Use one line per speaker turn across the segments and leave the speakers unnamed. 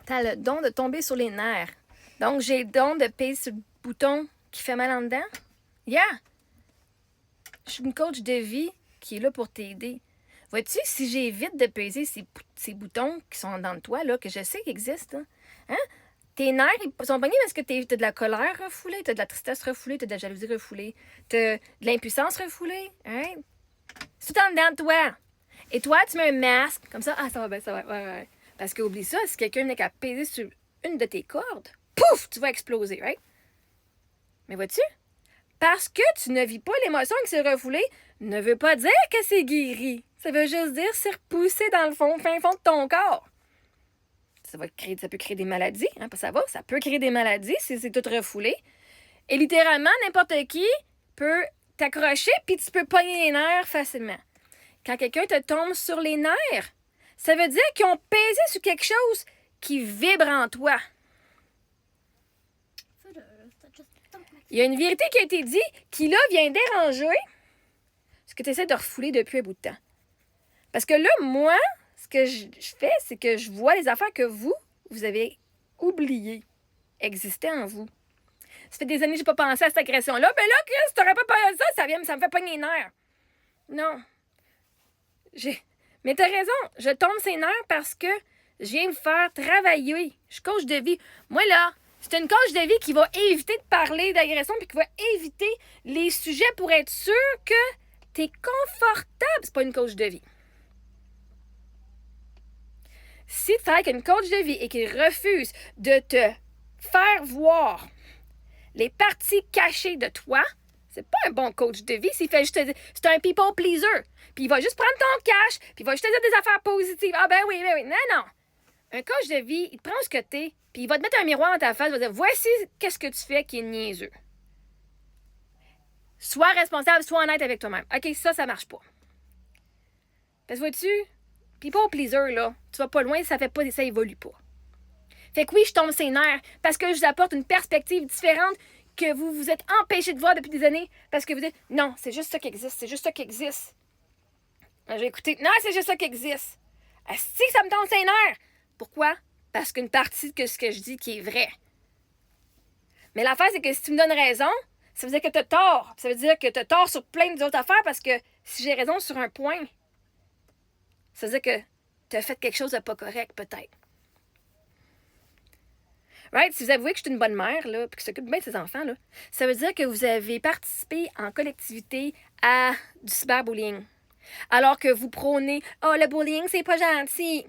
t'as le don de tomber sur les nerfs. Donc, j'ai le don de peser sur le bouton qui fait mal en dedans. Yeah! Je suis une coach de vie qui est là pour t'aider. Vois-tu, si j'évite de peser ces boutons qui sont dans toi, là, que je sais qu'ils existent, hein? Tes nerfs, ils sont pognés parce que t'as de la colère refoulée, t'as de la tristesse refoulée, t'as de la jalousie refoulée, t'as de l'impuissance refoulée, hein? C'est tout en dedans de toi. Et toi, tu mets un masque, comme ça, ah, ça va bien, ça va, ouais. Parce que oublie ça, si quelqu'un n'est qu'à peser sur une de tes cordes, pouf, tu vas exploser, right? Mais vois-tu? Parce que tu ne vis pas l'émotion qui s'est refoulée, ne veut pas dire que c'est guéri. Ça veut juste dire c'est repoussé dans le fin fond de ton corps. Ça peut créer des maladies, hein, ça peut créer des maladies si c'est tout refoulé. Et littéralement, n'importe qui peut t'accrocher puis tu peux pogner les nerfs facilement. Quand quelqu'un te tombe sur les nerfs, ça veut dire qu'ils ont pesé sur quelque chose qui vibre en toi. Il y a une vérité qui a été dite qui, là, vient déranger ce que tu essaies de refouler depuis un bout de temps. Parce que là, moi, ce que je fais, c'est que je vois les affaires que vous avez oubliées existaient en vous. Ça fait des années que j'ai pas pensé à cette agression-là. Ben là, Chris, t'aurais pas pensé à ça, ça me fait pogner les nerfs. Non. Mais t'as raison, je tombe ses nerfs parce que je viens me faire travailler. Je suis coach de vie. Moi, là, c'est une coach de vie qui va éviter de parler d'agression puis qui va éviter les sujets pour être sûr que t'es confortable. C'est pas une coach de vie. Si tu travailles avec une coach de vie et qu'il refuse de te faire voir les parties cachées de toi, c'est pas un bon coach de vie s'il fait juste te dire, c'est un people pleaser. Puis il va juste prendre ton cash, puis il va juste te dire des affaires positives. Ah ben oui. Non. Un coach de vie, il te prend ce que t'es, puis il va te mettre un miroir dans ta face, il va te dire, voici qu'est-ce que tu fais qui est niaiseux. Sois responsable, sois honnête avec toi-même. OK, ça marche pas. Parce que vois-tu, people pleaser, là, tu vas pas loin, ça évolue pas. Fait que oui, je tombe ses nerfs parce que je vous apporte une perspective différente que vous vous êtes empêché de voir depuis des années parce que vous dites non, c'est juste ça qui existe. J'ai écouté, non, c'est juste ça qui existe. Asti que ça me tombe ses nerfs. Pourquoi? Parce qu'une partie de ce que je dis qui est vrai. Mais l'affaire, c'est que si tu me donnes raison, ça veut dire que tu as tort. Ça veut dire que tu as tort sur plein d'autres affaires parce que si j'ai raison sur un point, ça veut dire que tu as fait quelque chose de pas correct, peut-être. Right? Si vous avouez que je suis une bonne mère, là, puis que je s'occupe bien de ses enfants, là, ça veut dire que vous avez participé en collectivité à du cyberbullying. Alors que vous prônez « Oh, le bullying, c'est pas gentil! »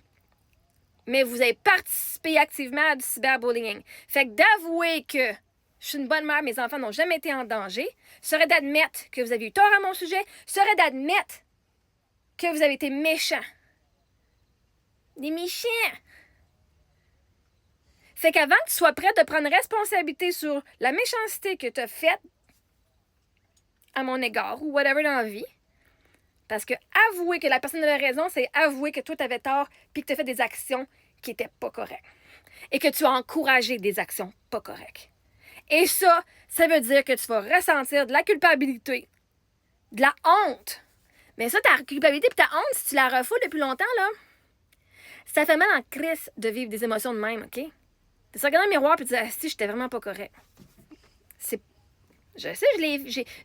Mais vous avez participé activement à du cyberbullying. Fait que d'avouer que je suis une bonne mère, mes enfants n'ont jamais été en danger, serait d'admettre que vous avez eu tort à mon sujet, serait d'admettre que vous avez été méchant. Des méchants! Fait qu'avant que tu sois prête à prendre responsabilité sur la méchanceté que tu as faite à mon égard ou whatever dans la vie, parce que avouer que la personne avait raison, c'est avouer que toi, tu avais tort puis que tu as fait des actions qui n'étaient pas correctes. Et que tu as encouragé des actions pas correctes. Et ça veut dire que tu vas ressentir de la culpabilité, de la honte. Mais ça, ta culpabilité et ta honte, si tu la refoules depuis longtemps, là, ça fait mal en crise de vivre des émotions de même, OK? Tu te regardes dans le miroir et tu te dis, ah, si, j'étais vraiment pas correct. Je sais,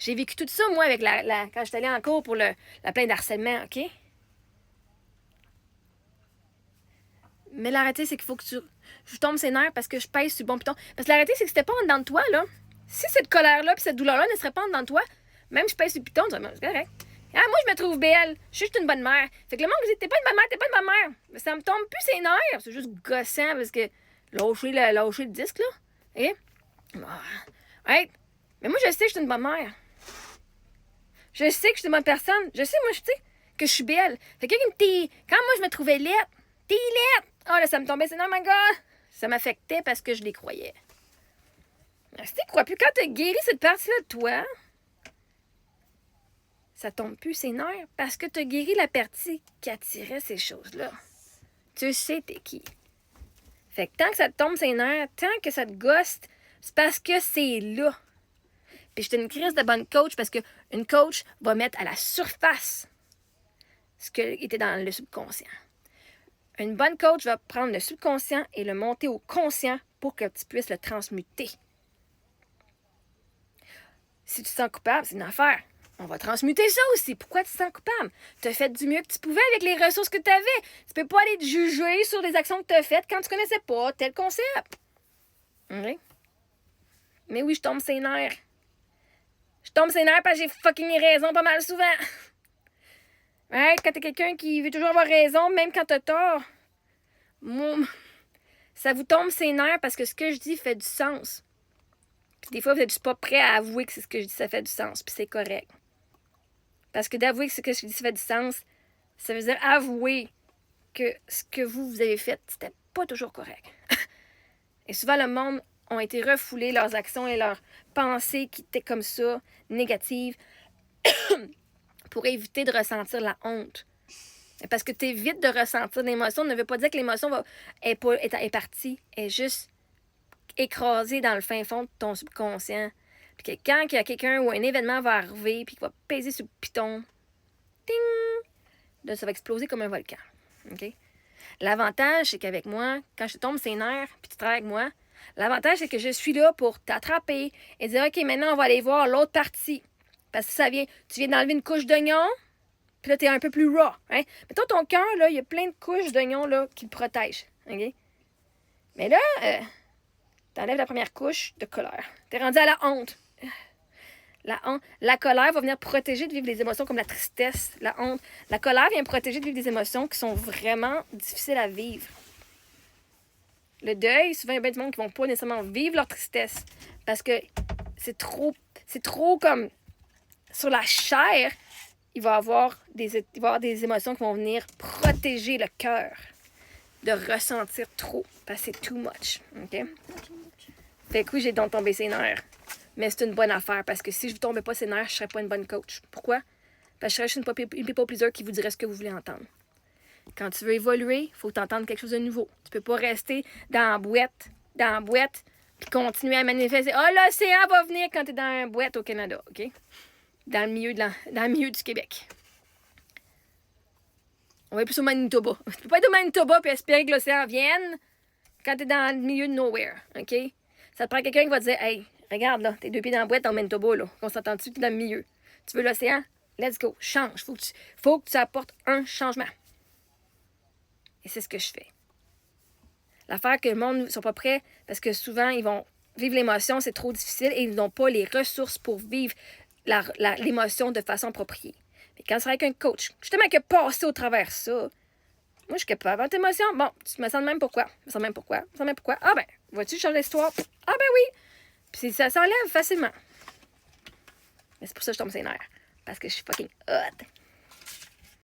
j'ai vécu tout ça, moi, avec quand j'étais allée en cours pour la plainte d'harcèlement, OK? Mais la réalité, c'est qu'il faut que je tombe ses nerfs parce que je pèse sur le bon piton. Parce que la réalité, c'est que c'était pas en dedans de toi, là. Si cette colère-là puis cette douleur-là ne serait pas en dedans de toi, même si je pèse sur le piton, tu dirais, c'est correct. Ah, moi, je me trouve belle. Je suis juste une bonne mère. Fait que le monde vous dit, t'es pas une bonne mère, t'es pas une bonne mère. Mais ça me tombe plus ses nerfs. C'est juste gossant parce que lâcher le disque, là. Et? Ouais. Mais moi, je sais que je suis une bonne mère. Je sais que je suis une bonne personne. Je sais, moi, je sais que je suis belle. Fait que quand moi, je me trouvais laide, t'es laide. Oh là, ça me tombait, c'est non, my God. Ça m'affectait parce que je les croyais. Si tu crois plus, quand t'as guéri cette partie-là de toi, ça tombe plus ses nerfs parce que t'as guéri la partie qui attirait ces choses-là. Tu sais t'es qui. Fait que tant que ça te tombe ses nerfs, tant que ça te gosse, c'est parce que c'est là. Puis j'étais une crise de bonne coach parce qu'une coach va mettre à la surface ce qui était dans le subconscient. Une bonne coach va prendre le subconscient et le monter au conscient pour que tu puisses le transmuter. Si tu te sens coupable, c'est une affaire. On va transmuter ça aussi. Pourquoi tu te sens coupable? Tu as fait du mieux que tu pouvais avec les ressources que tu avais. Tu peux pas aller te juger sur les actions que tu as faites quand tu connaissais pas tel concept. Okay? Mais oui, je tombe ses nerfs. Je tombe ses nerfs parce que j'ai fucking raison pas mal souvent. Ouais, quand t'es quelqu'un qui veut toujours avoir raison, même quand t'as tort, moi, ça vous tombe ses nerfs parce que ce que je dis fait du sens. Puis des fois, vous êtes juste pas prêt à avouer que c'est ce que je dis, ça fait du sens, puis c'est correct. Parce que d'avouer que ce que je dis, ça fait du sens, ça veut dire avouer que ce que vous avez fait, c'était pas toujours correct. Et souvent, le monde ont été refoulés, leurs actions et leurs pensées qui étaient comme ça, négatives, pour éviter de ressentir la honte. Parce que tu évites de ressentir l'émotion ne veut pas dire que l'émotion est partie. Elle est juste écrasée dans le fin fond de ton subconscient. Puis que quand il y a quelqu'un ou un événement va arriver puis qu'il va peser sur le piton, ting! Là, ça va exploser comme un volcan. OK? L'avantage, c'est qu'avec moi, quand je tombe ses nerfs puis tu travailles avec moi, l'avantage, c'est que je suis là pour t'attraper et dire, OK, maintenant, on va aller voir l'autre partie. Parce que tu viens d'enlever une couche d'oignon, puis là, t'es un peu plus raw. Hein? Mettons ton cœur, là, il y a plein de couches d'oignon là, qui le protègent. OK? Mais là, t'enlèves la première couche de colère. T'es rendu à la honte. La colère va venir protéger de vivre des émotions comme la tristesse, la honte. La colère vient protéger de vivre des émotions qui sont vraiment difficiles à vivre. Le deuil, souvent, il y a bien du monde qui ne vont pas nécessairement vivre leur tristesse parce que c'est trop comme sur la chair, il va y avoir des émotions qui vont venir protéger le cœur de ressentir trop parce que c'est too much. OK? Fait que oui, j'ai donc tombé ses nerfs. Mais c'est une bonne affaire parce que si je ne tombais pas ses nerfs, je ne serais pas une bonne coach. Pourquoi? Parce que je serais une people pleaser qui vous dirait ce que vous voulez entendre. Quand tu veux évoluer, il faut t'entendre quelque chose de nouveau. Tu peux pas rester dans la boîte, puis continuer à manifester. Ah, l'océan va venir quand tu es dans la boîte au Canada, OK? Dans le milieu du Québec. On va plus au Manitoba. Tu peux pas être au Manitoba et espérer que l'océan vienne quand tu es dans le milieu de nowhere, OK? Ça te prend quelqu'un qui va te dire, hey, regarde là, t'es 2 pieds dans la boîte dans le Manitoba, là. On s'entend dessus, t'es dans le milieu. Tu veux l'océan? Let's go, change. Faut que tu apportes un changement. Et c'est ce que je fais. L'affaire que le monde ne sont pas prêts, parce que souvent, ils vont vivre l'émotion, c'est trop difficile, et ils n'ont pas les ressources pour vivre l'émotion de façon appropriée. Mais quand tu seras avec un coach, justement, qui a passé au travers ça, moi, je suis capable de émotion. Bon, tu me sens de même pourquoi? Je me sens même pourquoi? Ah ben, vois-tu changer l'histoire? Ah ben oui! Puis ça s'enlève facilement. Mais c'est pour ça que je tombe ses nerfs. Parce que je suis fucking hot.